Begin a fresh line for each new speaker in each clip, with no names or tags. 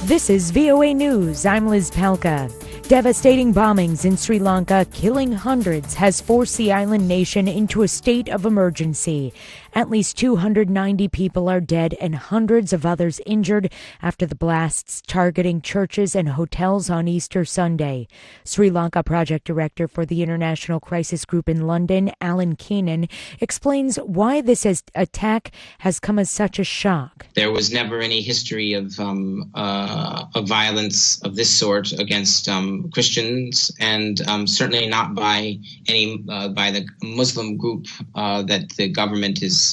This is VOA News. I'm Liz Palka. Devastating bombings in Sri Lanka, killing hundreds, has forced the island nation into a state of emergency. At least 290 people are dead and hundreds of others injured after the blasts targeting churches and hotels on Easter Sunday. Sri Lanka Project Director for the International Crisis Group in London, Alan Keenan, explains why this attack has come as such a shock.
There was never any history of violence of this sort against Christians, and certainly not by the Muslim group that the government is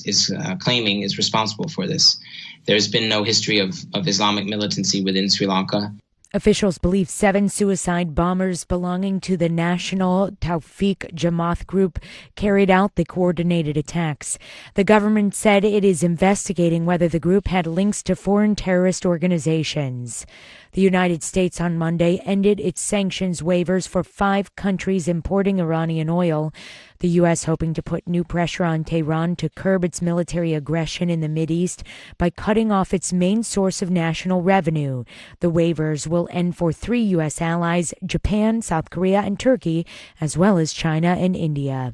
claiming is responsible for this. There's been no history of Islamic militancy within Sri Lanka.
Officials believe 7 suicide bombers belonging to the National Thowheeth Jama'ath group carried out the coordinated attacks. The government said it is investigating whether the group had links to foreign terrorist organizations. The United States on Monday ended its sanctions waivers for 5 countries importing Iranian oil. The U.S. hoping to put new pressure on Tehran to curb its military aggression in the Mideast by cutting off its main source of national revenue. The waivers will end for 3 U.S. allies, Japan, South Korea, and Turkey, as well as China and India.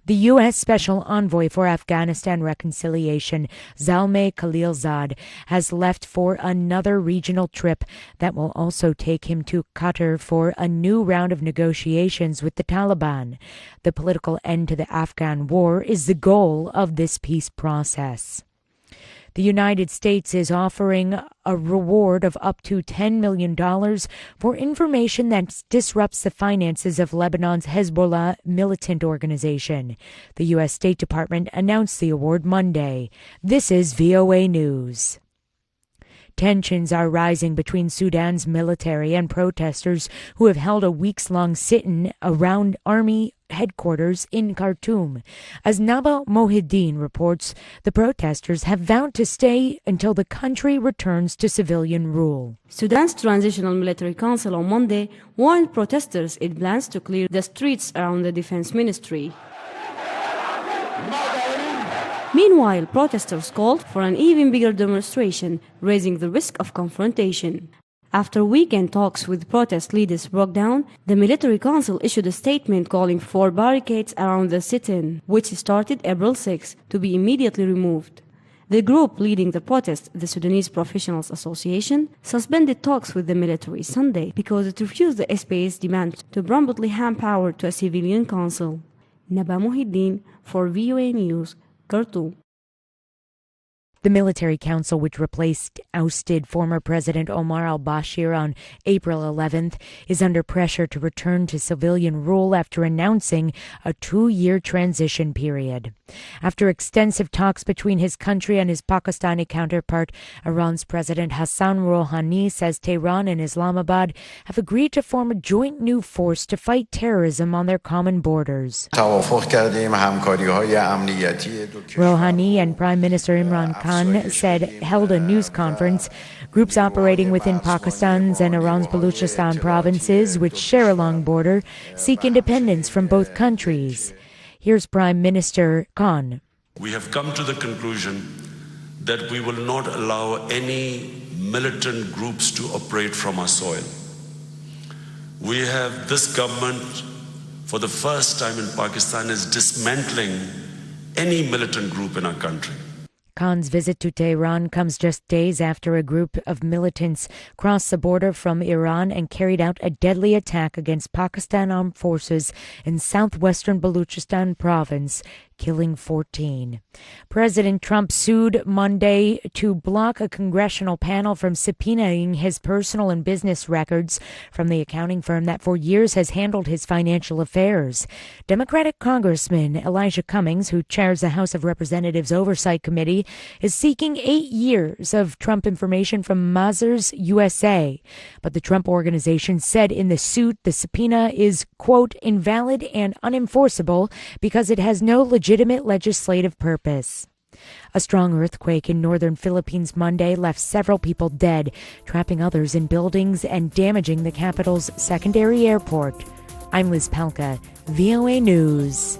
The U.S. Special Envoy for Afghanistan Reconciliation, Zalmay Khalilzad, has left for another regional trip that will also take him to Qatar for a new round of negotiations with the Taliban. The political end to the Afghan war is the goal of this peace process. The United States is offering a reward of up to $10 million for information that disrupts the finances of Lebanon's Hezbollah militant organization. The U.S. State Department announced the award Monday. This is VOA News. Tensions are rising between Sudan's military and protesters who have held a weeks-long sit-in around army headquarters in Khartoum. As Naba Mohideen reports, the protesters have vowed to stay until the country returns to civilian rule.
Sudan's Transitional Military Council on Monday warned protesters it plans to clear the streets around the defense ministry. Meanwhile, protesters called for an even bigger demonstration, raising the risk of confrontation. After weekend talks with protest leaders broke down, the military council issued a statement calling for barricades around the sit-in, which started April 6, to be immediately removed. The group leading the protest, the Sudanese Professionals Association, suspended talks with the military Sunday because it refused the SPA's demand to promptly hand power to a civilian council. Naba Mohideen for VOA News, Khartoum.
The military council, which replaced ousted former President Omar al-Bashir on April 11th, is under pressure to return to civilian rule after announcing a 2-year transition period. After extensive talks between his country and his Pakistani counterpart, Iran's President Hassan Rouhani says Tehran and Islamabad have agreed to form a joint new force to fight terrorism on their common borders. Rouhani and Prime Minister Imran held a news conference. Groups operating within Pakistan's and Iran's Baluchistan provinces, which share a long border, seek independence from both countries. Here's Prime Minister Khan.
We have come to the conclusion that we will not allow any militant groups to operate from our soil. This government, for the first time in Pakistan, is dismantling any militant group in our country.
Khan's visit to Tehran comes just days after a group of militants crossed the border from Iran and carried out a deadly attack against Pakistan armed forces in southwestern Baluchistan province, killing 14. President Trump sued Monday to block a congressional panel from subpoenaing his personal and business records from the accounting firm that for years has handled his financial affairs. Democratic Congressman Elijah Cummings, who chairs the House of Representatives Oversight Committee, is seeking 8 years of Trump information from Mazars USA. But the Trump organization said in the suit the subpoena is, quote, invalid and unenforceable because it has no legitimate legislative purpose. A strong earthquake in northern Philippines Monday left several people dead, trapping others in buildings and damaging the capital's secondary airport. I'm Liz Palka, VOA News.